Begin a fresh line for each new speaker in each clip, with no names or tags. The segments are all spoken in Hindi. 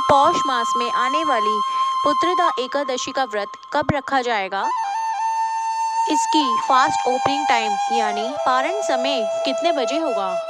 पौष मास में आने वाली पुत्रदा एकादशी का व्रत कब रखा जाएगा, इसकी फास्ट ओपनिंग टाइम यानी पारण समय कितने बजे होगा।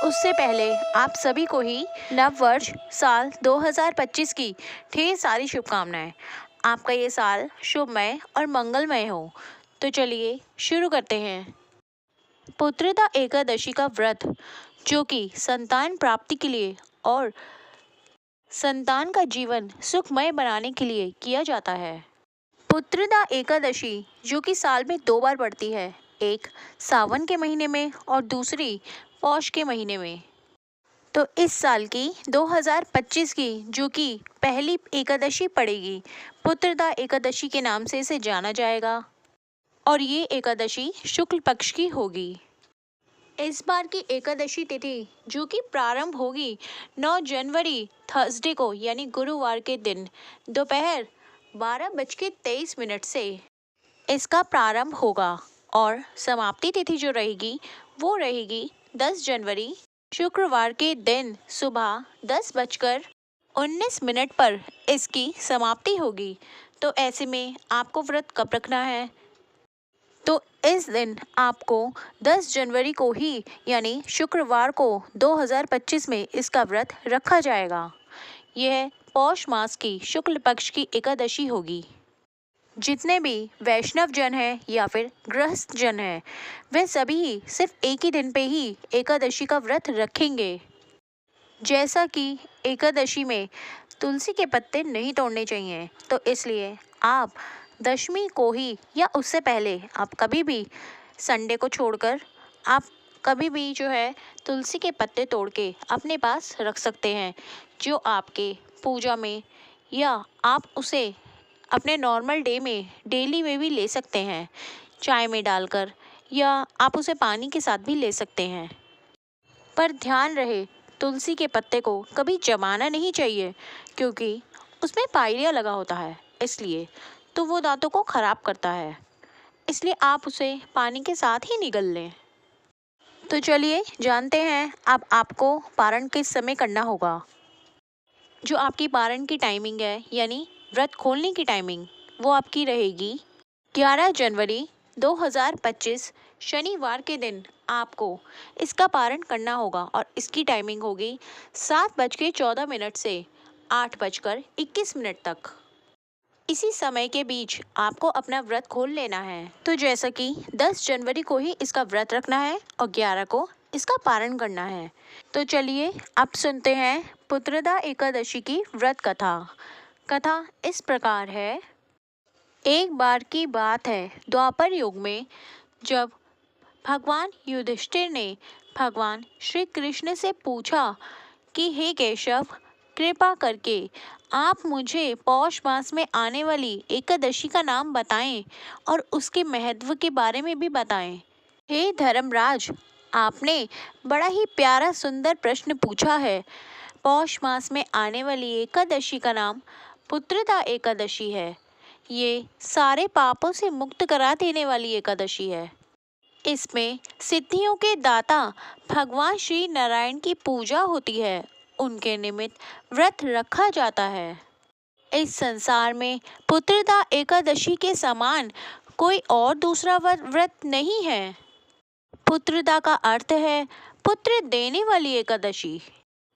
उससे पहले आप सभी को ही नव वर्ष साल 2025 की ढेर सारी शुभकामनाएं। आपका ये साल शुभमय और मंगलमय हो। तो चलिए शुरू करते हैं। पुत्रदा एकादशी का व्रत, जो कि संतान प्राप्ति के लिए और संतान का जीवन सुखमय बनाने के लिए किया जाता है। पुत्रदा एकादशी, जो कि साल में 2 बार पड़ती है, एक सावन के महीने में और दूसरी पौष के महीने में। तो इस साल की 2025 की जो कि पहली एकादशी पड़ेगी, पुत्रदा एकादशी के नाम से इसे जाना जाएगा और ये एकादशी शुक्ल पक्ष की होगी। इस बार की एकादशी तिथि, जो कि प्रारंभ होगी 9 जनवरी थर्सडे को यानी गुरुवार के दिन दोपहर 12:23 से इसका प्रारंभ होगा और समाप्ति तिथि जो रहेगी वो रहेगी 10 जनवरी शुक्रवार के दिन सुबह 10:19 पर इसकी समाप्ति होगी। तो ऐसे में आपको व्रत कब रखना है, तो इस दिन आपको 10 जनवरी को ही यानी शुक्रवार को 2025 में इसका व्रत रखा जाएगा। यह पौष मास की शुक्ल पक्ष की एकादशी होगी। जितने भी वैष्णव जन हैं या फिर गृहस्थ जन हैं, वे सभी ही सिर्फ एक ही दिन पे ही एकादशी का व्रत रखेंगे। जैसा कि एकादशी में तुलसी के पत्ते नहीं तोड़ने चाहिए, तो इसलिए आप दशमी को ही या उससे पहले आप कभी भी संडे को छोड़कर आप कभी भी जो है तुलसी के पत्ते तोड़ के अपने पास रख सकते हैं, जो आपके पूजा में, या आप उसे अपने नॉर्मल डे में डेली में भी ले सकते हैं, चाय में डालकर, या आप उसे पानी के साथ भी ले सकते हैं। पर ध्यान रहे, तुलसी के पत्ते को कभी जमाना नहीं चाहिए, क्योंकि उसमें पायरिया लगा होता है, इसलिए तो वो दांतों को खराब करता है। इसलिए आप उसे पानी के साथ ही निगल लें। तो चलिए जानते हैं अब आपको पारण किस समय करना होगा। जो आपकी पारण की टाइमिंग है यानी व्रत खोलने की टाइमिंग, वो आपकी रहेगी 11 जनवरी 2025 शनिवार के दिन आपको इसका पारण करना होगा और इसकी टाइमिंग होगी 7:14 से 8:21 तक। इसी समय के बीच आपको अपना व्रत खोल लेना है। तो जैसा कि 10 जनवरी को ही इसका व्रत रखना है और 11 को इसका पारण करना है। तो चलिए अब सुनते हैं पुत्रदा एकादशी की व्रत कथा। कथा इस प्रकार है। एक बार की बात है, द्वापर युग में, जब भगवान युधिष्ठिर ने भगवान श्री कृष्ण से पूछा कि हे केशव, कृपा करके आप मुझे पौष मास में आने वाली एकादशी का नाम बताएं और उसके महत्व के बारे में भी बताएं। हे धर्मराज, आपने बड़ा ही प्यारा सुंदर प्रश्न पूछा है। पौष मास में आने वाली एकादशी का नाम पुत्रदा एकादशी है। ये सारे पापों से मुक्त करा देने वाली एकादशी है। इसमें सिद्धियों के दाता भगवान श्री नारायण की पूजा होती है, उनके निमित्त व्रत रखा जाता है। इस संसार में पुत्रदा एकादशी के समान कोई और दूसरा व्रत नहीं है। पुत्रदा का अर्थ है पुत्र देने वाली एकादशी।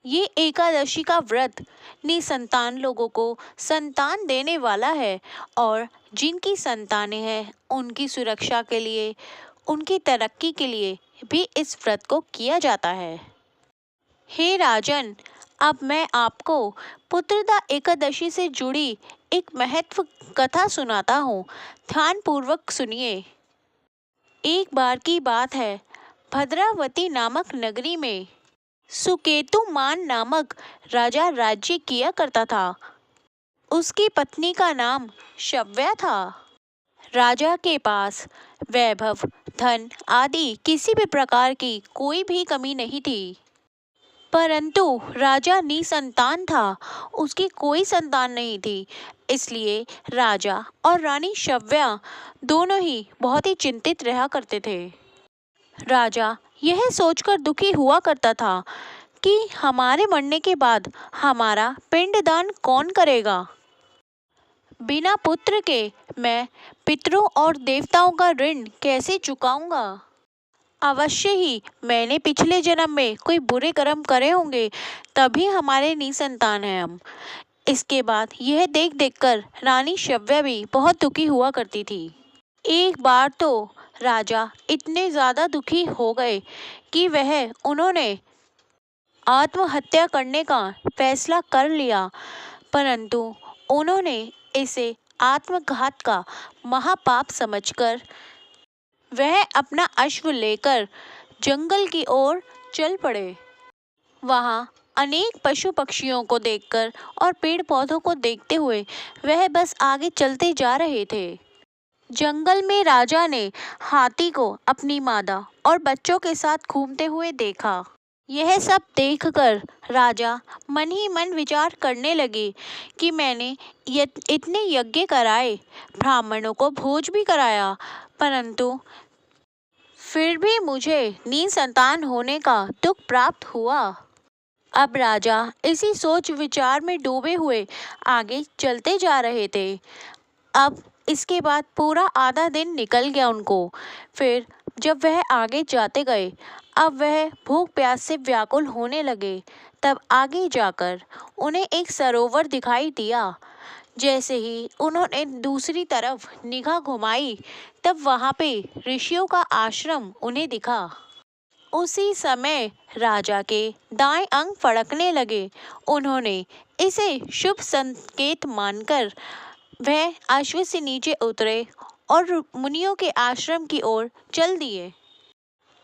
ये एकादशी का व्रत निसंतान लोगों को संतान देने वाला है और जिनकी संतानें हैं उनकी सुरक्षा के लिए, उनकी तरक्की के लिए भी इस व्रत को किया जाता है। हे राजन, अब मैं आपको पुत्रदा एकादशी से जुड़ी एक महत्व कथा सुनाता हूँ। ध्यानपूर्वक सुनिए। एक बार की बात है, भद्रावती नामक नगरी में सुकेतुमान नामक राजा राज्य किया करता था। उसकी पत्नी का नाम शव्या था। राजा के पास वैभव, धन आदि किसी भी प्रकार की कोई भी कमी नहीं थी, परंतु राजा निसंतान था, उसकी कोई संतान नहीं थी। इसलिए राजा और रानी शव्या दोनों ही बहुत ही चिंतित रहा करते थे। राजा यह सोचकर दुखी हुआ करता था कि हमारे मरने के बाद हमारा पिंडदान कौन करेगा? बिना पुत्र के मैं पितरों और देवताओं का ऋण कैसे चुकाऊंगा? अवश्य ही मैंने पिछले जन्म में कोई बुरे कर्म करे होंगे, तभी हमारे निसंतान हैं हम। इसके बाद यह देख देखकर रानी शव्या भी बहुत दुखी हुआ करती थी। एक बार तो राजा इतने ज्यादा दुखी हो गए कि उन्होंने आत्महत्या करने का फैसला कर लिया, परंतु उन्होंने इसे आत्मघात का महापाप समझकर वह अपना अश्व लेकर जंगल की ओर चल पड़े। वहां अनेक पशु पक्षियों को देखकर और पेड़ पौधों को देखते हुए वह बस आगे चलते जा रहे थे। जंगल में राजा ने हाथी को अपनी मादा और बच्चों के साथ घूमते हुए देखा। यह सब देखकर राजा मन ही मन विचार करने लगे कि मैंने इतने यज्ञ कराए, ब्राह्मणों को भोज भी कराया, परंतु फिर भी मुझे निसंतान होने का दुख प्राप्त हुआ। अब राजा इसी सोच विचार में डूबे हुए आगे चलते जा रहे थे। अब इसके बाद पूरा आधा दिन निकल गया उनको। फिर जब वह आगे जाते गए, अब वह भूख प्यास से व्याकुल होने लगे। तब आगे जाकर उन्हें एक सरोवर दिखाई दिया। जैसे ही उन्होंने दूसरी तरफ निगाह घुमाई, तब वहां पे ऋषियों का आश्रम उन्हें दिखा। उसी समय राजा के दाएं अंग फड़कने लगे। उन्होंने इसे शुभ संकेत मानकर वह अश्व से नीचे उतरे और मुनियों के आश्रम की ओर चल दिए।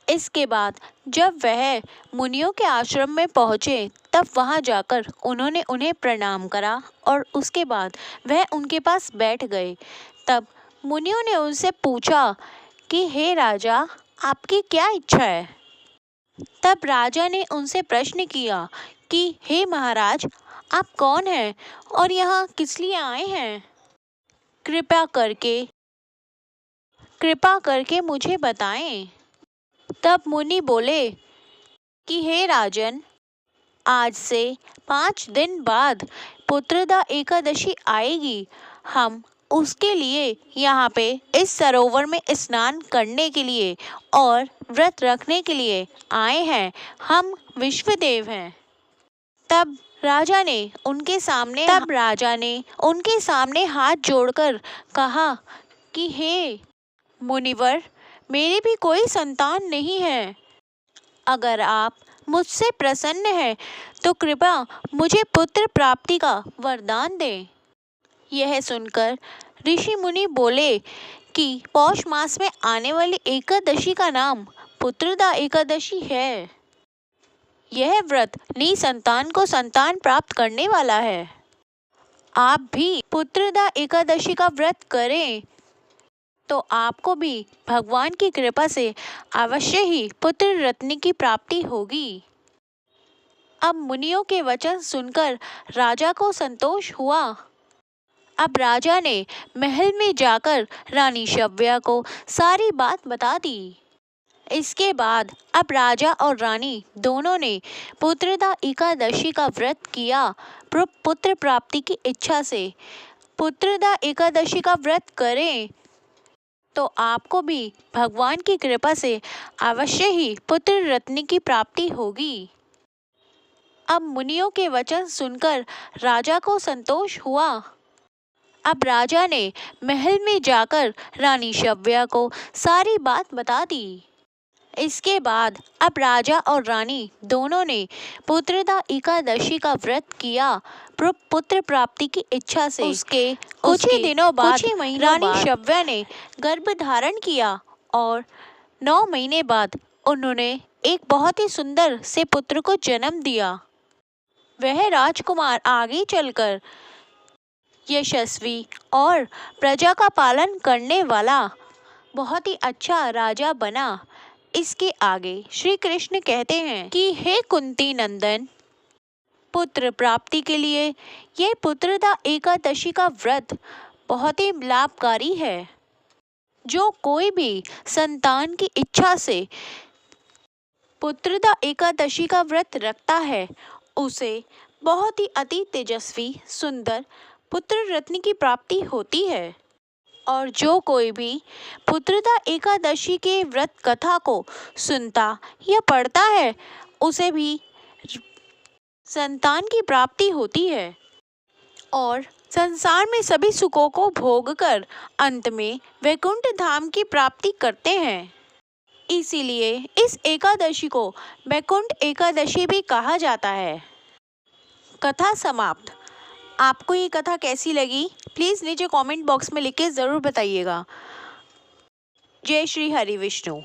इसके बाद जब वह मुनियों के आश्रम में पहुँचे, तब वहां जाकर उन्होंने उन्हें प्रणाम करा और उसके बाद वह उनके पास बैठ गए। तब मुनियों ने उनसे पूछा कि हे राजा, आपकी क्या इच्छा है? तब राजा ने उनसे प्रश्न किया कि हे महाराज, आप कौन हैं और यहाँ किस लिए आए हैं? कृपा करके मुझे बताएं। तब मुनि बोले कि हे राजन, आज से 5 दिन बाद पुत्रदा एकादशी आएगी। हम उसके लिए यहाँ पे इस सरोवर में स्नान करने के लिए और व्रत रखने के लिए आए हैं। हम विश्वदेव हैं। तब राजा ने उनके सामने हाथ जोड़कर कहा कि हे मुनिवर, मेरी भी कोई संतान नहीं है। अगर आप मुझसे प्रसन्न हैं तो कृपया मुझे पुत्र प्राप्ति का वरदान दें। यह सुनकर ऋषि मुनि बोले कि पौष मास में आने वाली एकादशी का नाम पुत्रदा एकादशी है। यह व्रत निसंतान को संतान प्राप्त करने वाला है। आप भी पुत्रदा एकादशी का व्रत करें तो आपको भी भगवान की कृपा से अवश्य ही पुत्र रत्न की प्राप्ति होगी। अब मुनियों के वचन सुनकर राजा को संतोष हुआ। अब राजा ने महल में जाकर रानी शव्या को सारी बात बता दी। इसके बाद अब राजा और रानी दोनों ने पुत्रदा एकादशी का व्रत किया पुत्र प्राप्ति की इच्छा से। पुत्रदा एकादशी का व्रत करें तो आपको भी भगवान की कृपा से अवश्य ही पुत्र रत्न की प्राप्ति होगी। अब मुनियों के वचन सुनकर राजा को संतोष हुआ। अब राजा ने महल में जाकर रानी शव्या को सारी बात बता दी। इसके बाद अब राजा और रानी दोनों ने पुत्रदा एकादशी का व्रत किया पुत्र प्राप्ति की इच्छा से। कुछ ही दिनों बाद रानी शव्या ने गर्भ धारण किया और 9 महीने बाद उन्होंने एक बहुत ही सुंदर से पुत्र को जन्म दिया। वह राजकुमार आगे चलकर यशस्वी और प्रजा का पालन करने वाला बहुत ही अच्छा राजा बना। इसके आगे श्री कृष्ण कहते हैं कि हे कुंती नंदन, पुत्र प्राप्ति के लिए ये पुत्रदा एकादशी का व्रत बहुत ही लाभकारी है। जो कोई भी संतान की इच्छा से पुत्रदा एकादशी का व्रत रखता है उसे बहुत ही अति तेजस्वी सुंदर पुत्र रत्न की प्राप्ति होती है। और जो कोई भी पुत्रदा एकादशी के व्रत कथा को सुनता या पढ़ता है उसे भी संतान की प्राप्ति होती है और संसार में सभी सुखों को भोगकर अंत में वैकुंठ धाम की प्राप्ति करते हैं। इसीलिए इस एकादशी को वैकुंठ एकादशी भी कहा जाता है। कथा समाप्त। आपको ये कथा कैसी लगी प्लीज़ नीचे कमेंट बॉक्स में लिख के ज़रूर बताइएगा। जय श्री हरि विष्णु।